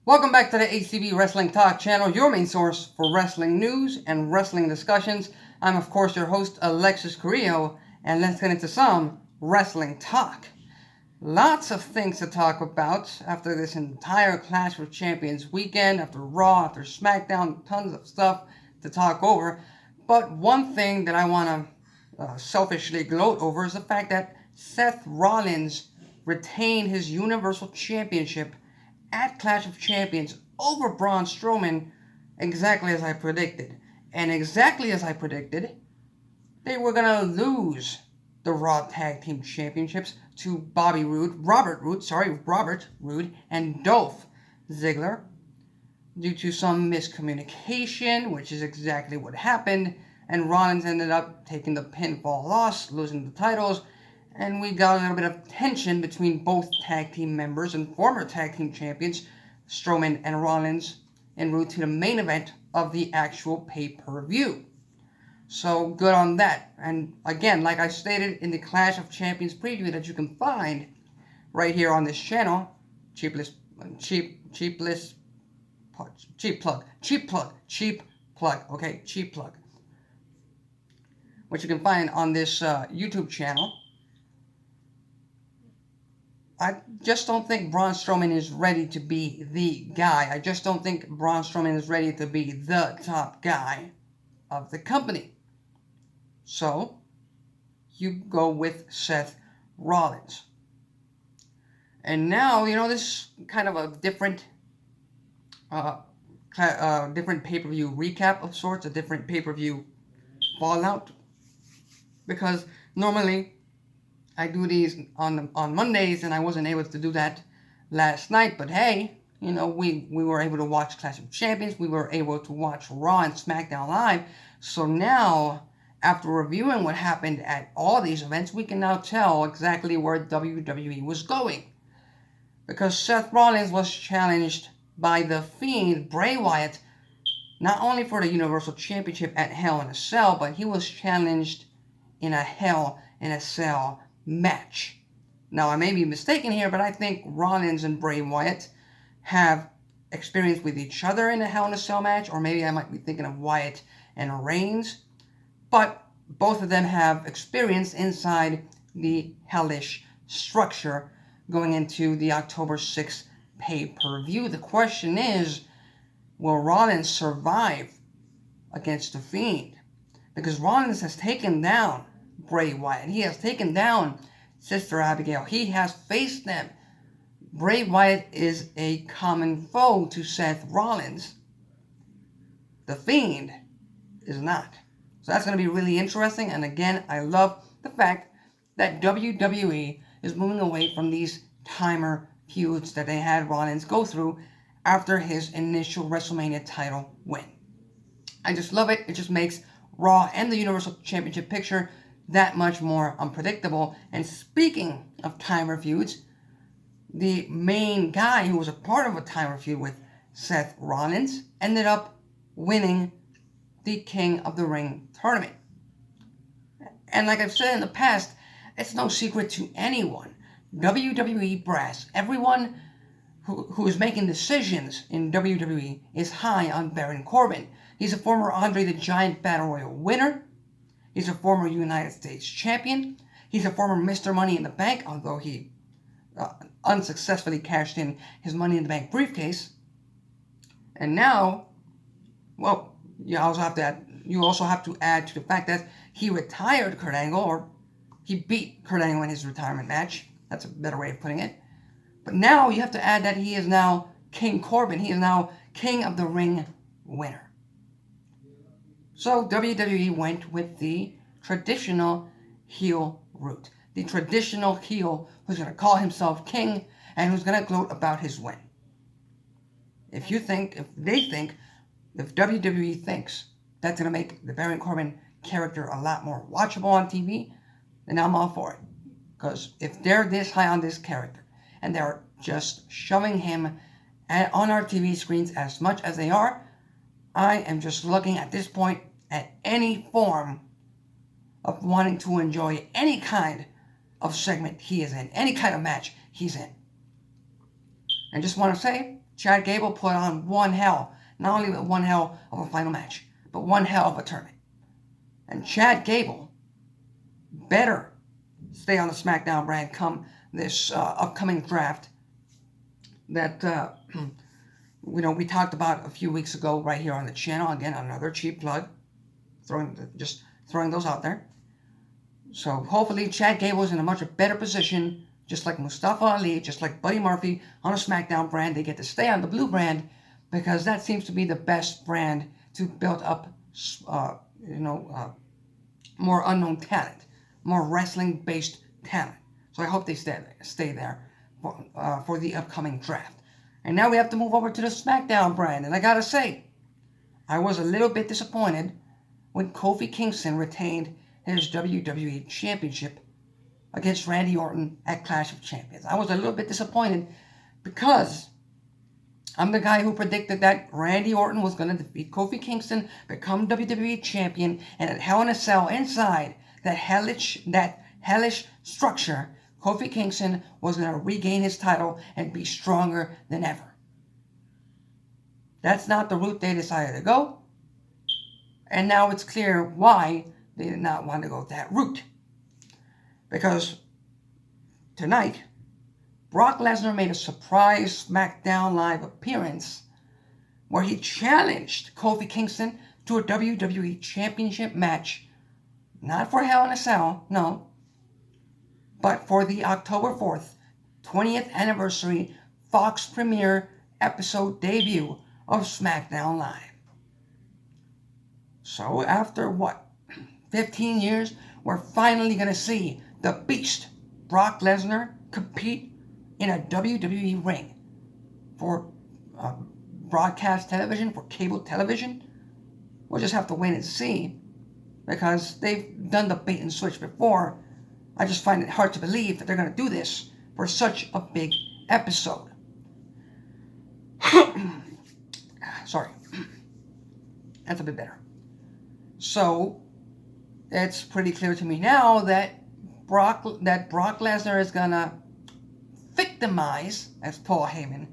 Welcome back to the ACB Wrestling Talk channel, your main source for wrestling news and wrestling discussions. I'm, of course, your host, Alexis Carrillo, and let's get into some wrestling talk. Lots of things to talk about after this entire Clash of Champions weekend, after Raw, after Smackdown, tons of stuff to talk over. But one thing that I want to selfishly gloat over is the fact that Seth Rollins retained his Universal Championship at Clash of Champions over Braun Strowman, exactly as I predicted. And exactly as I predicted, they were going to lose the Raw Tag Team Championships to Robert Roode, and Dolph Ziggler due to some miscommunication, which is exactly what happened. And Rollins ended up taking the pinfall loss, losing the titles. And we got a little bit of tension between both tag team members and former tag team champions, Strowman and Rollins, en route to the main event of the actual pay-per-view. So good on that. And again, like I stated in the Clash of Champions preview that you can find right here on this channel, cheap plug, which you can find on this YouTube channel. I just don't think Braun Strowman is ready to be the guy. I just don't think Braun Strowman is ready to be the top guy of the company. So, you go with Seth Rollins. And now, this is kind of a different pay-per-view recap of sorts, a different pay-per-view fallout. Because normally I do these on Mondays, and I wasn't able to do that last night. But hey, we were able to watch Clash of Champions. We were able to watch Raw and Smackdown live. So now, after reviewing what happened at all these events, we can now tell exactly where WWE was going. Because Seth Rollins was challenged by the Fiend, Bray Wyatt, not only for the Universal Championship at Hell in a Cell, but he was challenged in a Hell in a Cell match. Now, I may be mistaken here, but I think Rollins and Bray Wyatt have experience with each other in a Hell in a Cell match, or maybe I might be thinking of Wyatt and Reigns. But both of them have experience inside the hellish structure going into the October 6th pay-per-view. The question is, will Rollins survive against the Fiend? Because Rollins has taken down Bray Wyatt. He has taken down Sister Abigail. He has faced them. Bray Wyatt is a common foe to Seth Rollins. The Fiend is not. So that's going to be really interesting. And again, I love the fact that WWE is moving away from these timer feuds that they had Rollins go through after his initial WrestleMania title win. I just love it. It just makes Raw and the Universal Championship picture that much more unpredictable. And speaking of timer feuds, the main guy who was a part of a timer feud with Seth Rollins ended up winning the King of the Ring tournament. And like I've said in the past, it's no secret to anyone. WWE brass, everyone who is making decisions in WWE is high on Baron Corbin. He's a former Andre the Giant Battle Royal winner. He's a former United States champion. He's a former Mr. Money in the Bank, although he unsuccessfully cashed in his Money in the Bank briefcase. And now, well, you also have to add to the fact that he retired Kurt Angle, or he beat Kurt Angle in his retirement match. That's a better way of putting it. But now you have to add that he is now King Corbin. He is now King of the Ring winner. So WWE went with the traditional heel route. The traditional heel who's going to call himself king and who's going to gloat about his win. If WWE thinks that's going to make the Baron Corbin character a lot more watchable on TV, then I'm all for it. Because if they're this high on this character and they're just shoving him on our TV screens as much as they are, I am just looking at this point at any form of wanting to enjoy any kind of segment he is in, any kind of match he's in. And just want to say, Chad Gable put on one hell, not only one hell of a final match, but one hell of a tournament. And Chad Gable better stay on the SmackDown brand come this upcoming draft that we talked about a few weeks ago right here on the channel. Again, another cheap plug, just throwing those out there. So hopefully Chad Gable is in a much better position, just like Mustafa Ali, just like Buddy Murphy on a SmackDown brand. They get to stay on the blue brand because that seems to be the best brand to build up, more unknown talent, more wrestling-based talent. So I hope they stay there for the upcoming draft. And now we have to move over to the SmackDown brand. And I gotta say, I was a little bit disappointed when Kofi Kingston retained his WWE Championship against Randy Orton at Clash of Champions. I was a little bit disappointed because I'm the guy who predicted that Randy Orton was going to defeat Kofi Kingston, become WWE Champion, and at Hell in a Cell inside that hellish structure, Kofi Kingston was going to regain his title and be stronger than ever. That's not the route they decided to go. And now it's clear why they did not want to go that route. Because tonight, Brock Lesnar made a surprise SmackDown Live appearance where he challenged Kofi Kingston to a WWE Championship match. Not for Hell in a Cell, no. But for the October 4th, 20th anniversary Fox premiere episode debut of SmackDown Live. So after 15 years, we're finally going to see the Beast, Brock Lesnar, compete in a WWE ring for broadcast television, for cable television. We'll just have to wait and see because they've done the bait and switch before. I just find it hard to believe that they're going to do this for such a big episode. Sorry. That's a bit better. So, it's pretty clear to me now that Brock Lesnar is going to victimize, as Paul Heyman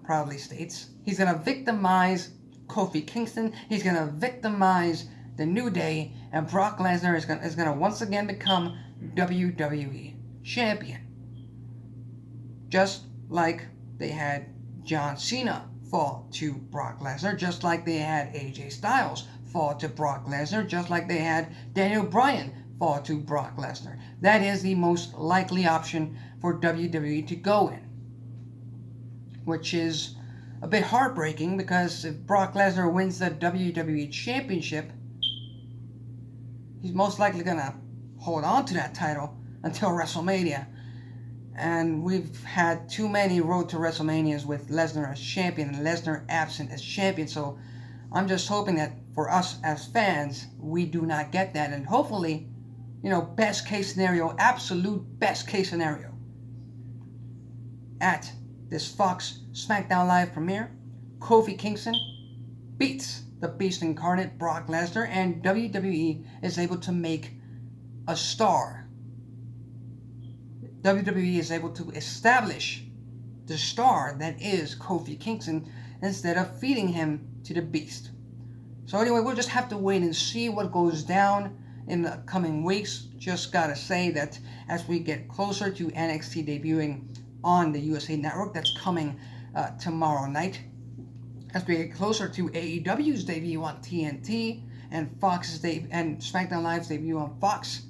proudly states, he's going to victimize Kofi Kingston, he's going to victimize the New Day, and Brock Lesnar is going to once again become WWE Champion. Just like they had John Cena fall to Brock Lesnar, just like they had AJ Styles fall to Brock Lesnar, just like they had Daniel Bryan fall to Brock Lesnar. That is the most likely option for WWE to go in, which is a bit heartbreaking because if Brock Lesnar wins the WWE Championship, he's most likely going to hold on to that title until WrestleMania. And we've had too many Road to WrestleManias with Lesnar as champion and Lesnar absent as champion. So I'm just hoping that for us as fans, we do not get that. And hopefully, best case scenario, absolute best case scenario, at this Fox SmackDown Live premiere, Kofi Kingston beats the Beast Incarnate Brock Lesnar, and WWE is able to make a star. WWE is able to establish the star that is Kofi Kingston instead of feeding him to the Beast. So anyway, we'll just have to wait and see what goes down in the coming weeks. Just gotta say that as we get closer to NXT debuting on the USA Network, that's coming tomorrow night, as we get closer to AEW's debut on TNT and Fox's debut and SmackDown Live's debut on Fox,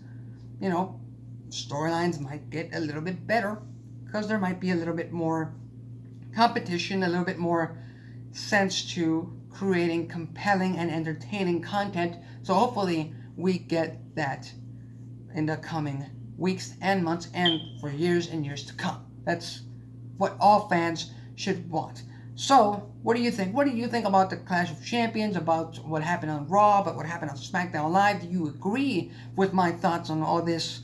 storylines might get a little bit better because there might be a little bit more competition, a little bit more sense to creating compelling and entertaining content. So hopefully we get that in the coming weeks and months and for years and years to come. That's what all fans should want. So, what do you think? What do you think about the Clash of Champions, about what happened on Raw, about what happened on SmackDown Live? Do you agree with my thoughts on all these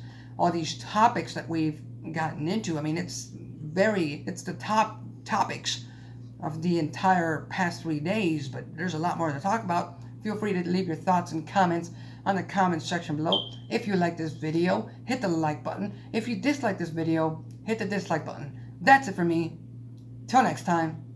topics that we've gotten into? I mean, it's the top topics of the entire past 3 days, but there's a lot more to talk about. Feel free to leave your thoughts and comments on the comment section below. If you like this video, hit the like button. If you dislike this video, hit the dislike button. That's it for me. Till next time.